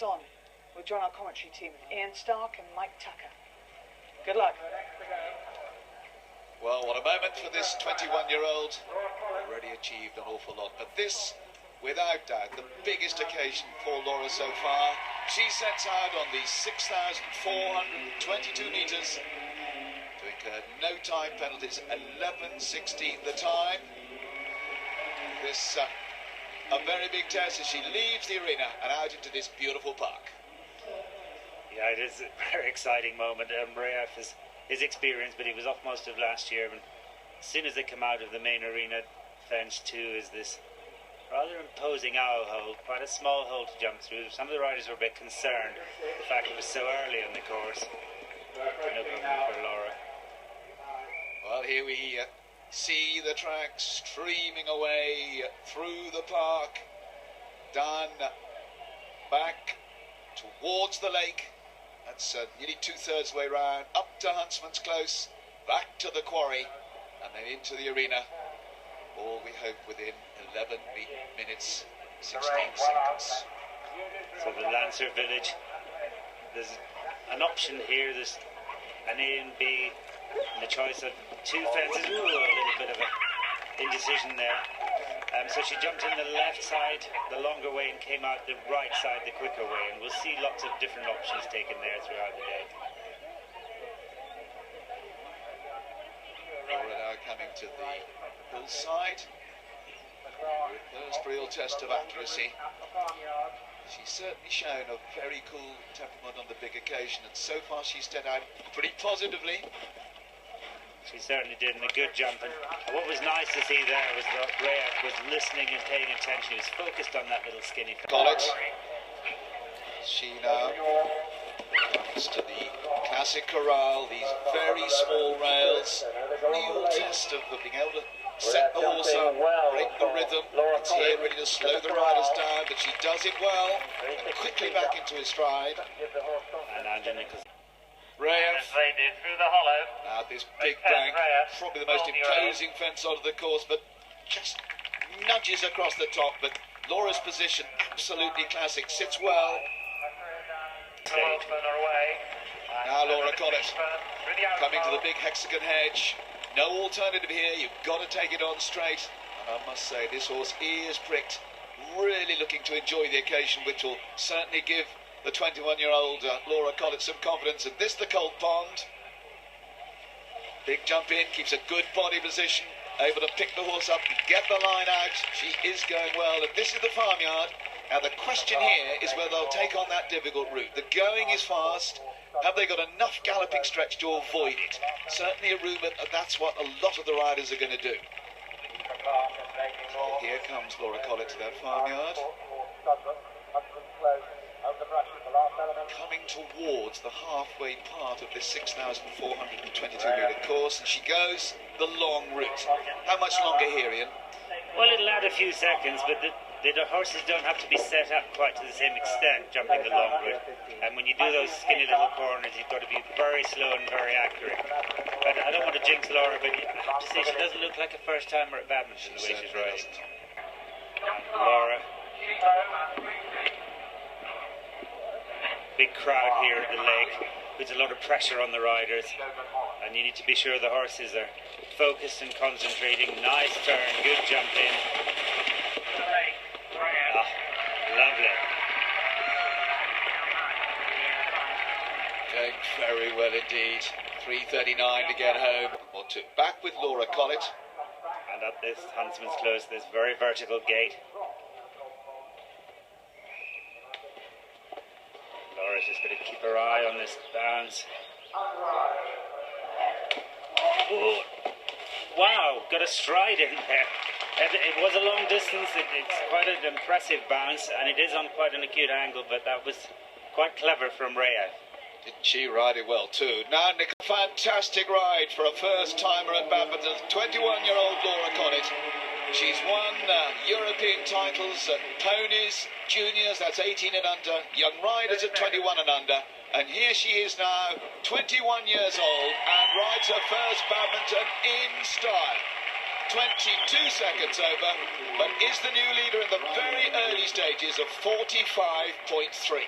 On, we'll join our commentary team of Ian Stark and Mike Tucker. Good luck. Well, what a moment for this 21-year-old. Already achieved an awful lot, but this, without doubt, the biggest occasion for Laura so far. She sets out on the 6,422 metres to incur no time penalties, 11:16 the time. This a very big test as she leaves the arena and out into this beautiful park. Yeah, it is a very exciting moment. Rayef is his experience, but he was off most of last year. And as soon as they come out of the main arena, fence 2 is this rather imposing owl hole, quite a small hole to jump through. Some of the riders were a bit concerned the fact it was so early in the course. No problem for Laura. Well, here we see the track streaming away through the park, down, back towards the lake. That's nearly 2/3 way round, up to Huntsman's Close, back to the quarry, and then into the arena. All we hope within 11 minutes, 16 seconds. So the Lancer Village, there's an option here. There's an A and B, and the choice of 2 fences. Ooh, a little bit of an indecision there. So she jumped in the left side, the longer way, and came out the right side, the quicker way. And we'll see lots of different options taken there throughout the day. Laura now coming to the hillside. Her first real test of accuracy. She's certainly shown a very cool temperament on the big occasion, and so far she's stood out pretty positively. She certainly did, and a good jump. And what was nice to see there was that Rayef was listening and paying attention. He was focused on that little skinny Collett. She now comes to the classic corral, these very small rails. Real test of being able to set the horse up, break the rhythm. It's here ready to slow the riders down, but she does it well and quickly back into his stride. And Angelica. Rayef through the hollow. Now this big bank, probably the most imposing fence onto the course, but just nudges across the top. But Laura's position, absolutely classic, sits well. Now Laura Collett coming to the big hexagon hedge. No alternative here, you've got to take it on straight. And I must say, this horse is pricked, really looking to enjoy the occasion, which will certainly give the 21-year-old Laura Collett some confidence. And this the Colt Pond. Big jump in, keeps a good body position, able to pick the horse up and get the line out. She is going well, and this is the farmyard. Now the question here is whether they'll take on that difficult route. The going is fast. Have they got enough galloping stretch to avoid it? Certainly a rumour that that's what a lot of the riders are going to do. Here comes Laura Collett to that farmyard. Coming towards the halfway part of this 6,422 metre course, and she goes the long route. How much longer here, Ian? Well, it'll add a few seconds, but the horses don't have to be set up quite to the same extent jumping the long route. And when you do those skinny little corners, you've got to be very slow and very accurate. But I don't want to jinx Laura, but I have to say she doesn't look like a first-timer at badminton the way she's riding. Laura. Big crowd here at the lake, puts a lot of pressure on the riders, and you need to be sure the horses are focused and concentrating. Nice turn, good jump in. Ah, lovely. Going very well indeed. 3:39 to get home. Or two. Back with Laura Collett. And up this Huntsman's Close, this very vertical gate. Laura's just going to keep her eye on this bounce. Oh, wow, got a stride in there. It was a long distance, it's quite an impressive bounce, and it is on quite an acute angle, but that was quite clever from Rayef. Didn't she ride it well too? Now, Nick, a fantastic ride for a first-timer at badminton. 21-year-old Laura Collett. She's won European titles at ponies, juniors, that's 18 and under, young riders at 21 and under. And here she is now, 21 years old, and rides her first badminton in style. 22 seconds over, but is the new leader in the very early stages of 45.3.